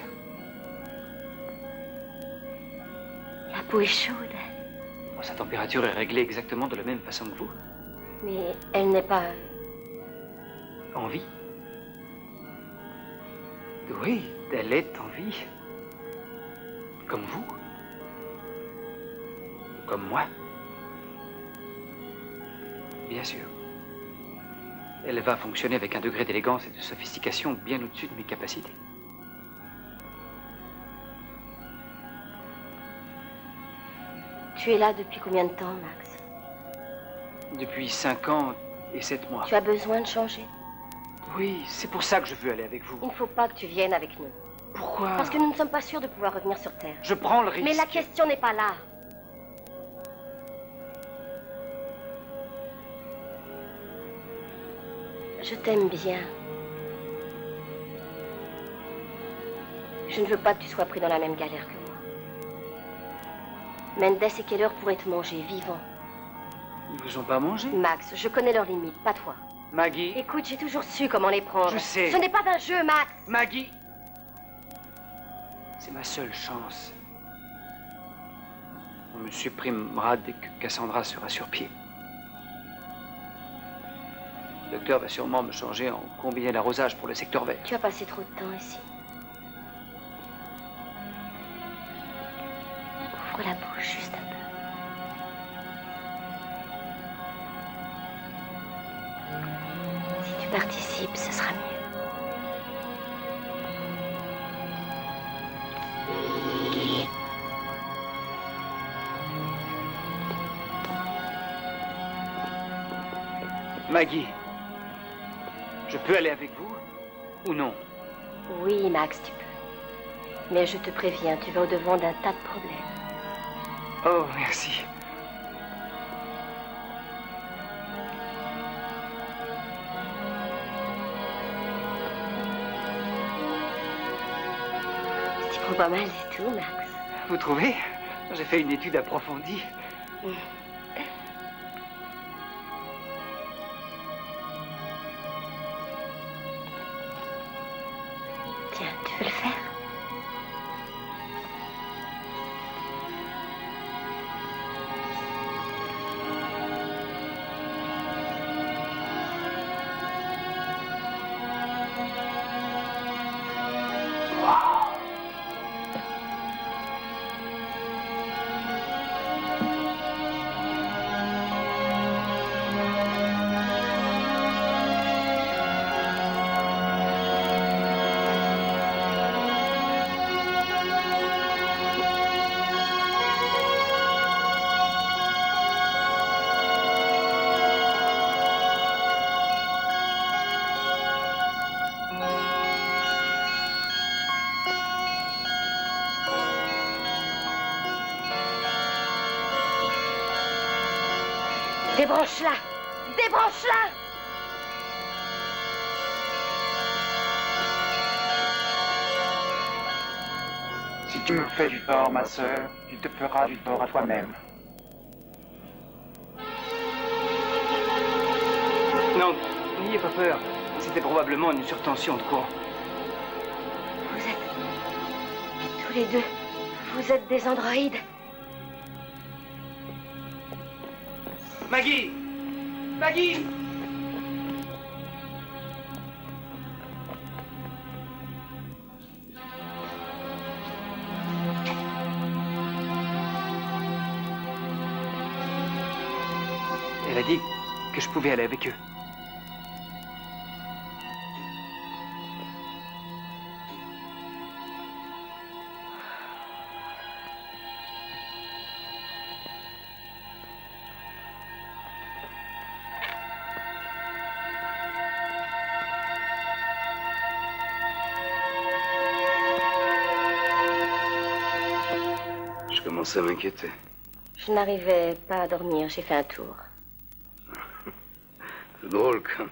S8: La peau est chaude.
S2: Sa température est réglée exactement de la même façon que vous.
S8: Mais elle n'est pas...
S2: En vie? Oui, elle est en vie. Comme vous. Comme moi. Bien sûr. Elle va fonctionner avec un degré d'élégance et de sophistication bien au-dessus de mes capacités.
S8: Tu es là depuis combien de temps, Max?
S2: Depuis 5 ans et 7 mois.
S8: Tu as besoin de changer?
S2: Oui, c'est pour ça que je veux aller avec vous.
S8: Il ne faut pas que tu viennes avec nous.
S2: Pourquoi?
S8: Parce que nous ne sommes pas sûrs de pouvoir revenir sur Terre.
S2: Je prends le risque.
S8: Mais la question n'est pas là. Je t'aime bien. Je ne veux pas que tu sois pris dans la même galère que moi. Mendes et Keller pourraient te manger vivant.
S2: Ils vous ont pas mangé?
S8: Max, je connais leurs limites, pas toi.
S2: Maggie?
S8: Écoute, j'ai toujours su comment les prendre.
S2: Je sais.
S8: Ce n'est pas un jeu, Max.
S2: Maggie? C'est ma seule chance. On me supprimera dès que Cassandra sera sur pied. Le docteur va sûrement me changer en combiné d'arrosage pour le secteur vert.
S8: Tu as passé trop de temps ici. Ouvre la bouche juste un peu. Si tu participes, ce sera mieux.
S2: Maggie, je peux aller avec vous ou non?
S8: Oui, Max, tu peux. Mais je te préviens, tu vas au-devant d'un tas de problèmes.
S2: Oh, merci.
S8: Tu prends pas mal du tout, Max.
S2: Vous trouvez? J'ai fait une étude approfondie.
S8: Tiens, tu veux le faire? Débranche-la! Débranche-la!
S2: Si tu me fais du tort, ma sœur, tu te feras du tort à toi-même. Non, n'ayez pas peur. C'était probablement une surtension de courant.
S8: Vous êtes... tous les deux, vous êtes des androïdes.
S2: Maggie! Maggie! Elle a dit que je pouvais aller avec eux.
S6: Je commençais à m'inquiéter.
S8: Je n'arrivais pas à dormir, j'ai fait un tour.
S6: C'est drôle quand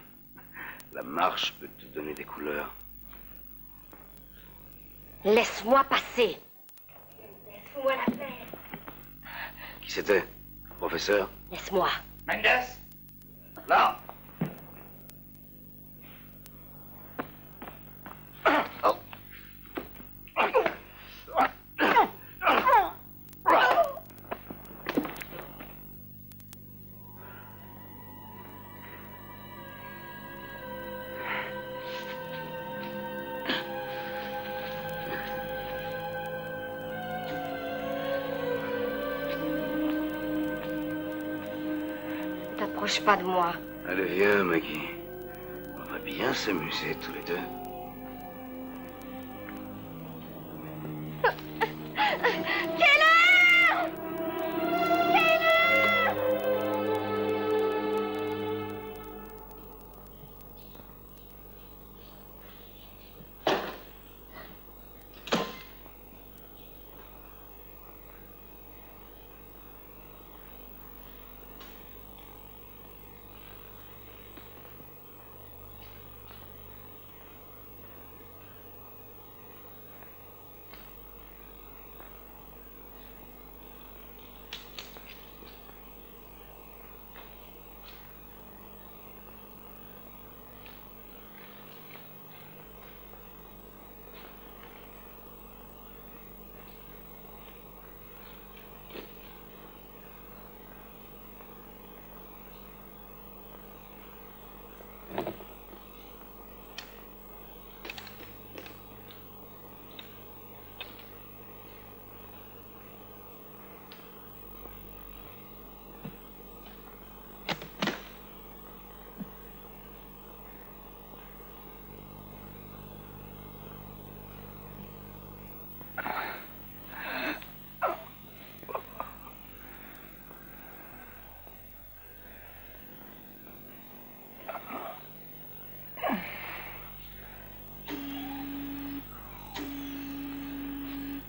S6: la marche peut te donner des couleurs.
S8: Laisse-moi passer. Laisse-moi la faire.
S6: Qui c'était? Professeur?
S8: Laisse-moi.
S6: Mendes? Là! Oh.
S8: Ne t'approche pas de moi.
S6: Allez, viens, Maggie. On va bien s'amuser tous les deux.
S10: Quelle heure? Quelle heure?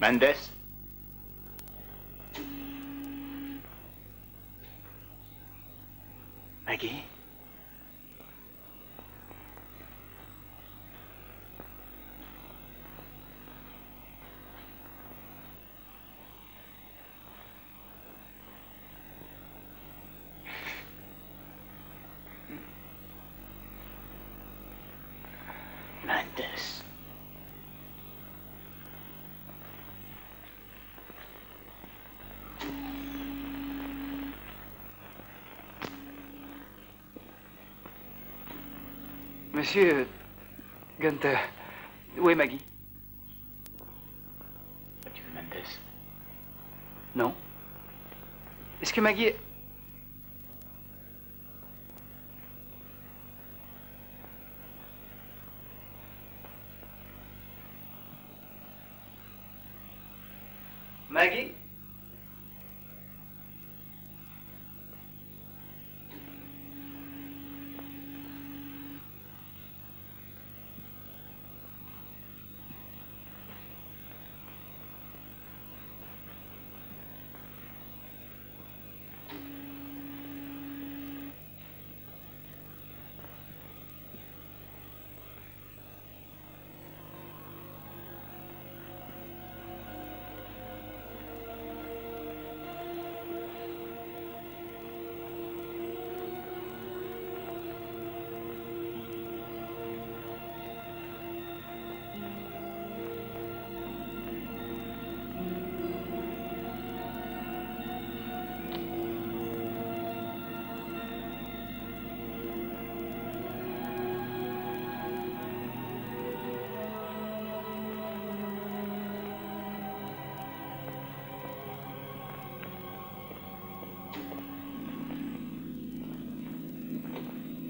S1: Mendes?
S2: Maggie?
S7: Mendes.
S2: Monsieur Gunther, où est Maggie?
S7: As-tu vu Mendes?
S2: Non. Est-ce que Maggie est... Maggie?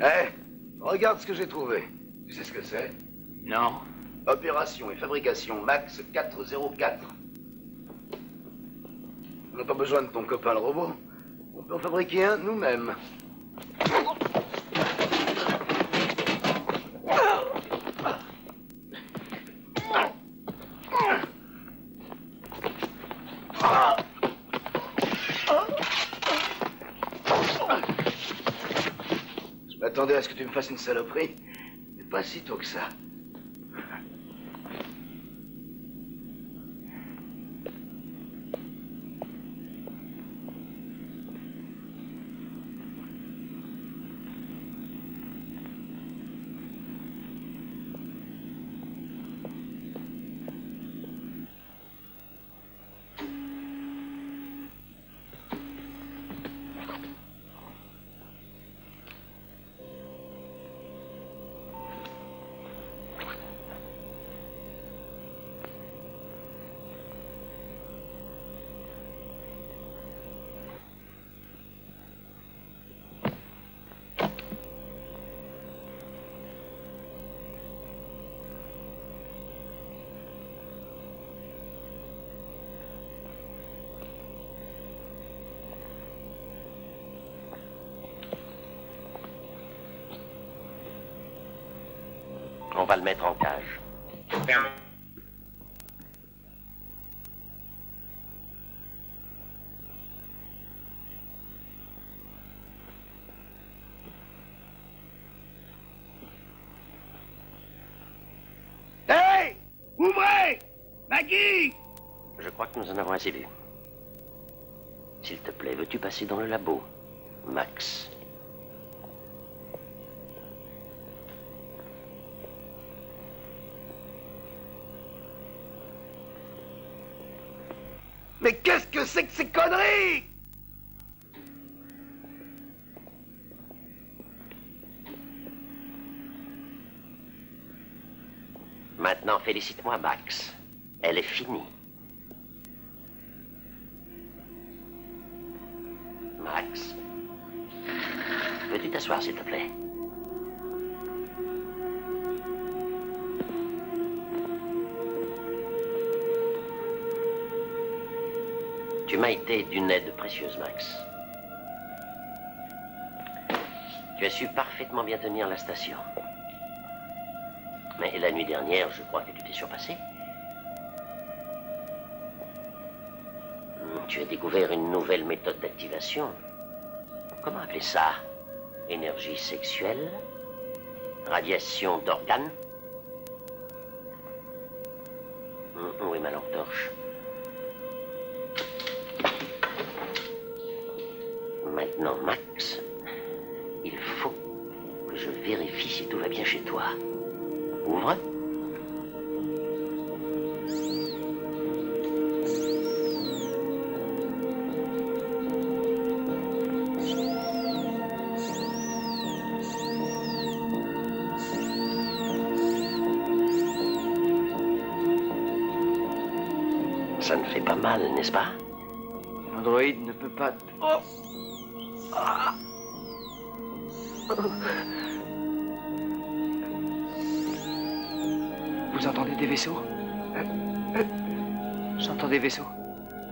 S6: Eh, regarde ce que j'ai trouvé. Tu sais ce que c'est?
S2: Non.
S6: Opération et fabrication Max 404. On n'a pas besoin de ton copain le robot. On peut en fabriquer un nous-mêmes. Je m'attendais à ce que tu me fasses une saloperie, mais pas si tôt que ça.
S3: On va le mettre en cage.
S6: Hey! Ouvrez! Maggie!
S3: Je crois que nous en avons assez vu. S'il te plaît, veux-tu passer dans le labo, Max?
S6: Mais qu'est-ce que c'est que ces conneries?
S3: Maintenant, félicite-moi, Max. Elle est finie. Max, peux-tu t'asseoir, s'il te plaît? Tu m'as été d'une aide précieuse, Max. Tu as su parfaitement bien tenir la station. Mais la nuit dernière, je crois que tu t'es surpassé. Tu as découvert une nouvelle méthode d'activation. Comment appeler ça? Énergie sexuelle? Radiation d'organes? Où est ma lampe torche? Maintenant, Max, il faut que je vérifie si tout va bien chez toi. Ouvre. Ça ne fait pas mal, n'est-ce pas?
S2: L'androïde ne peut pas... Oh! Ah! Vous entendez des vaisseaux? J'entends des vaisseaux.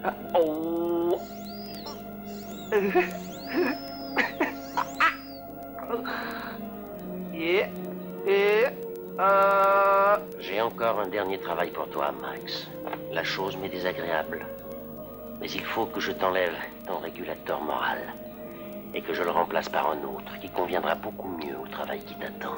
S2: Ah, oh!
S3: J'ai encore un dernier travail pour toi, Max. La chose m'est désagréable. Mais il faut que je t'enlève ton régulateur moral et que je le remplace par un autre qui conviendra beaucoup mieux au travail qui t'attend.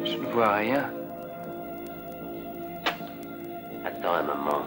S2: Je ne vois rien.
S3: Attends un moment.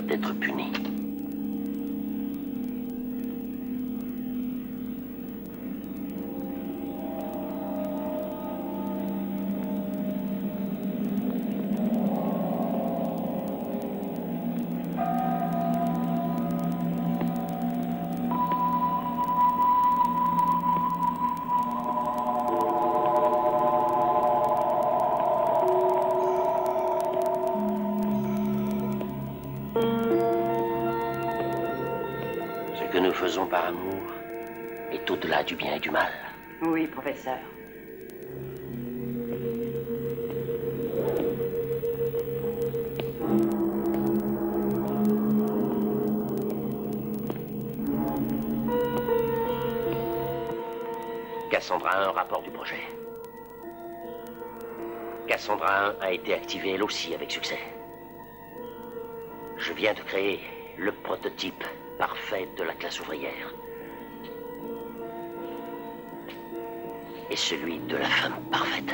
S3: doit être puni. Ce que nous faisons par amour est au-delà du bien et du mal.
S15: Oui, professeur.
S3: Cassandra 1, rapport du projet. Cassandra 1 a été activée elle aussi avec succès. Je viens de créer le prototype parfait de la classe ouvrière. Et celui de la femme parfaite.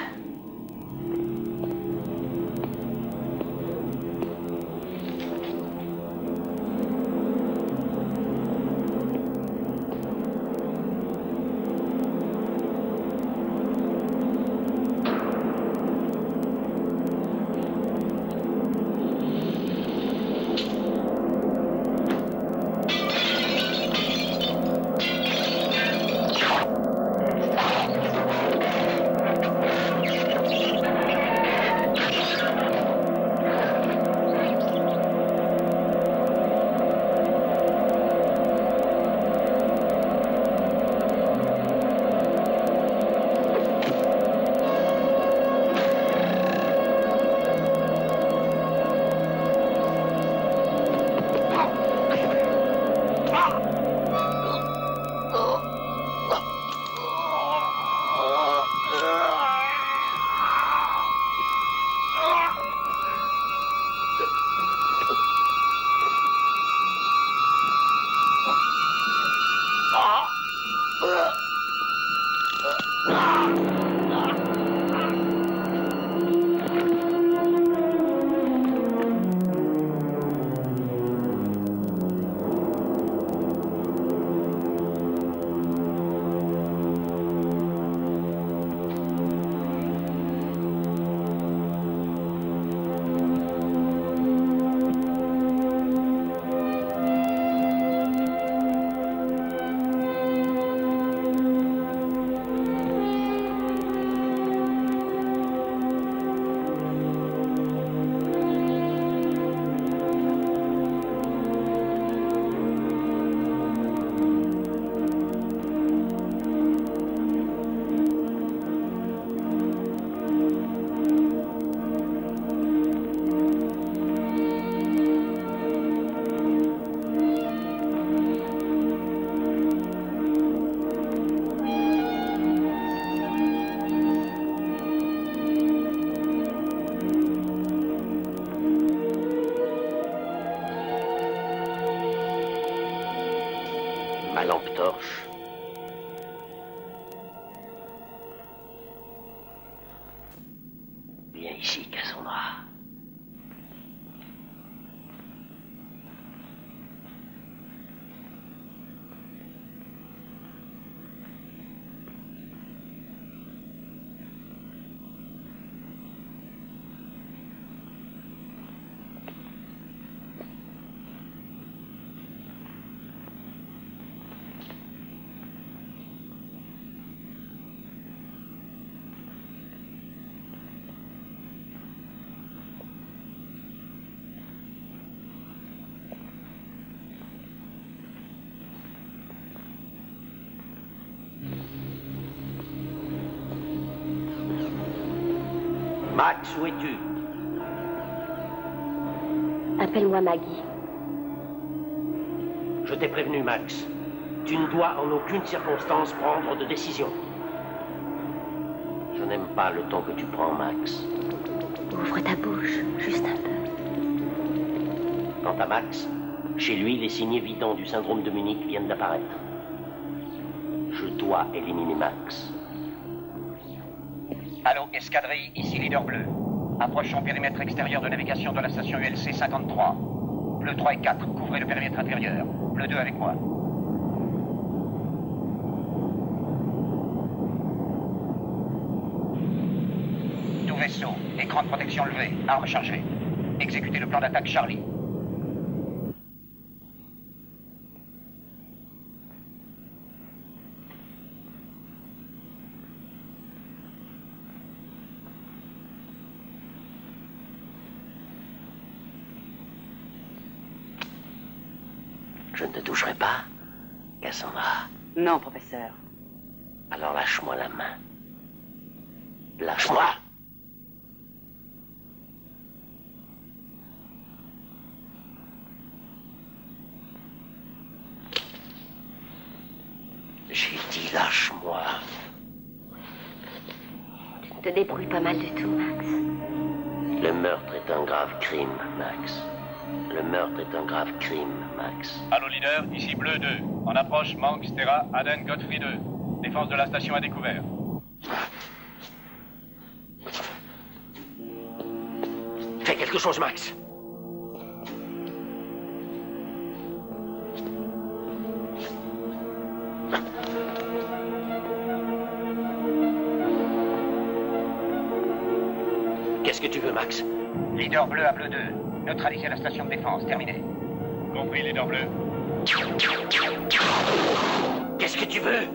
S3: Ma lampe torche. Viens ici, Cassandra. Max, où es-tu?
S8: Appelle-moi Maggie.
S3: Je t'ai prévenu, Max. Tu ne dois en aucune circonstance prendre de décision. Je n'aime pas le ton que tu prends, Max.
S8: Ouvre ta bouche, juste un peu.
S3: Quant à Max, chez lui, les signes évidents du syndrome de Munich viennent d'apparaître. Je dois éliminer Max.
S4: Allô, escadrille, ici leader bleu. Approchons périmètre extérieur de navigation de la station ULC 53. Bleu 3 et 4, couvrez le périmètre intérieur. Bleu 2 avec moi. Tout vaisseau, écran de protection levé, arme chargée. Exécutez le plan d'attaque Charlie.
S3: Je ne te toucherai pas, Cassandra.
S15: Non, professeur.
S3: Alors lâche-moi la main. Lâche-moi. J'ai dit lâche-moi.
S8: Tu te débrouilles pas mal du tout, Max.
S3: Le meurtre est un grave crime, Max. Le meurtre est un grave crime, Max.
S9: Allô leader, ici Bleu 2. En approche, Manx, Terra, Aden, Godfrey 2. Défense de la station à découvert.
S3: Fais quelque chose, Max. Qu'est-ce que tu veux, Max?
S4: Leader Bleu à Bleu 2. Neutralisez la station de défense. Terminé.
S9: Compris, leader Bleu.
S3: Qu'est-ce que tu veux?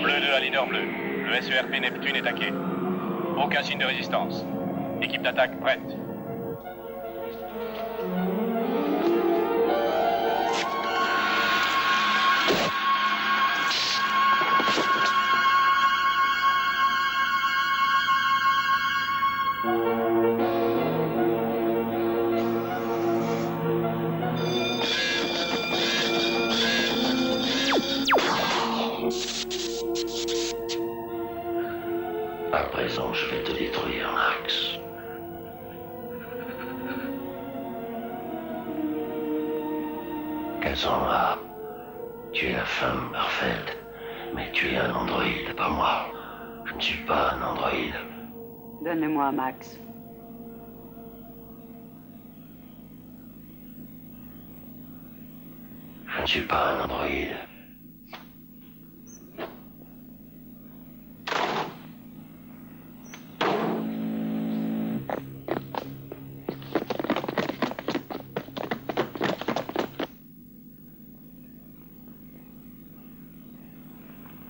S9: Bleu 2 à leader Bleu. Le SERP Neptune est hacké. Aucun signe de résistance. Équipe d'attaque prête.
S3: À présent, je vais te détruire, Max. Cassandra, tu es la femme parfaite, mais tu es un androïde, pas moi. Je ne suis pas un androïde.
S15: Donne-le-moi, Max.
S3: Je ne suis pas un androïde.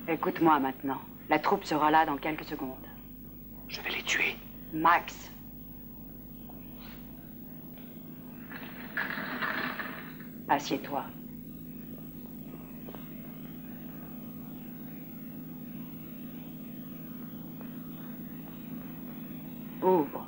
S15: Écoute-moi maintenant. La troupe sera là dans quelques secondes.
S6: Je vais les tuer.
S15: Max. Assieds-toi. Ouvre.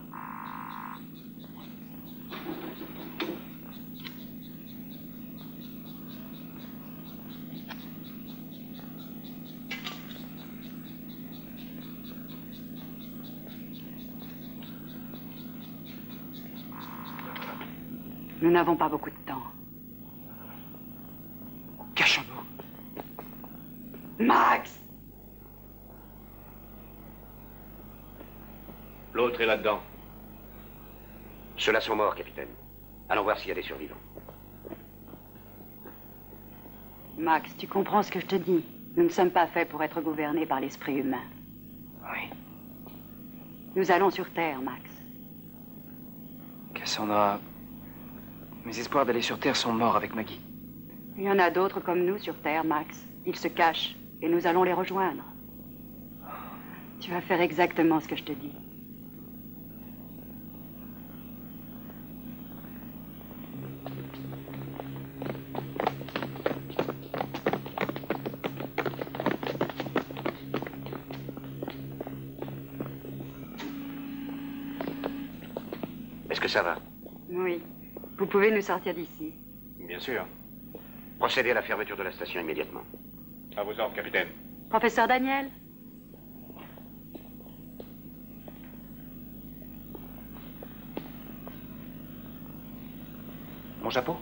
S15: Nous n'avons pas beaucoup de temps.
S6: Cachons-nous.
S15: Max!
S9: L'autre est là-dedans.
S16: Ceux-là sont morts, capitaine. Allons voir s'il y a des survivants.
S15: Max, tu comprends ce que je te dis. Nous ne sommes pas faits pour être gouvernés par l'esprit humain.
S6: Oui.
S15: Nous allons sur Terre, Max.
S6: Cassandra, mes espoirs d'aller sur Terre sont morts avec Maggie.
S15: Il y en a d'autres comme nous sur Terre, Max. Ils se cachent et nous allons les rejoindre. Tu vas faire exactement ce que je te dis.
S16: Est-ce que ça va?
S15: Oui. Vous pouvez nous sortir d'ici.
S9: Bien sûr.
S16: Procédez à la fermeture de la station immédiatement.
S9: À vos ordres, capitaine.
S15: Professeur Daniel?
S16: Mon chapeau?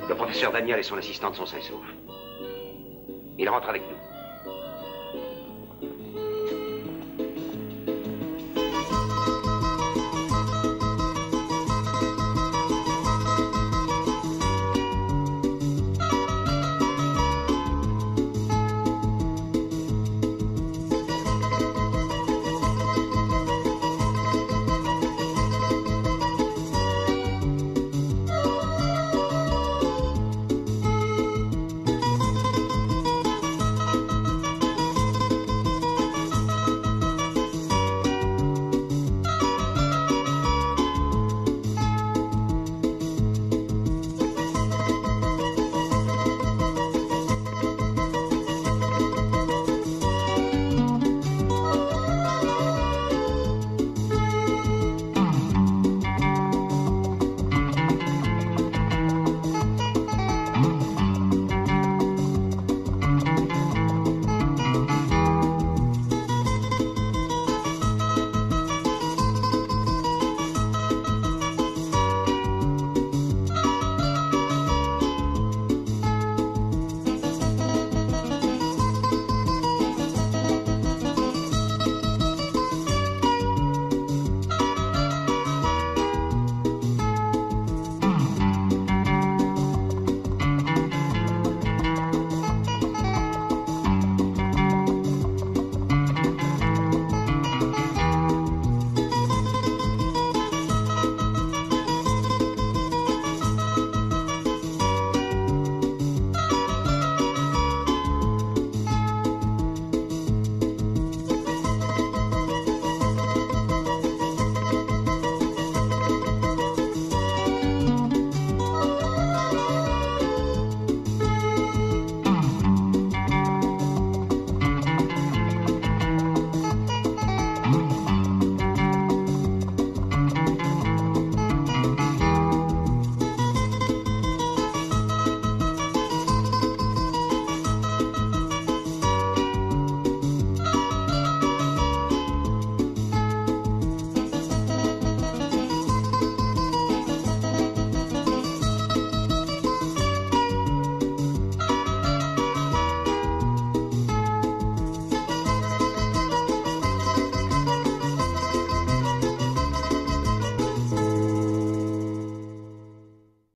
S16: Le professeur Daniel et son assistante sont sains et saufs. Il rentre avec nous.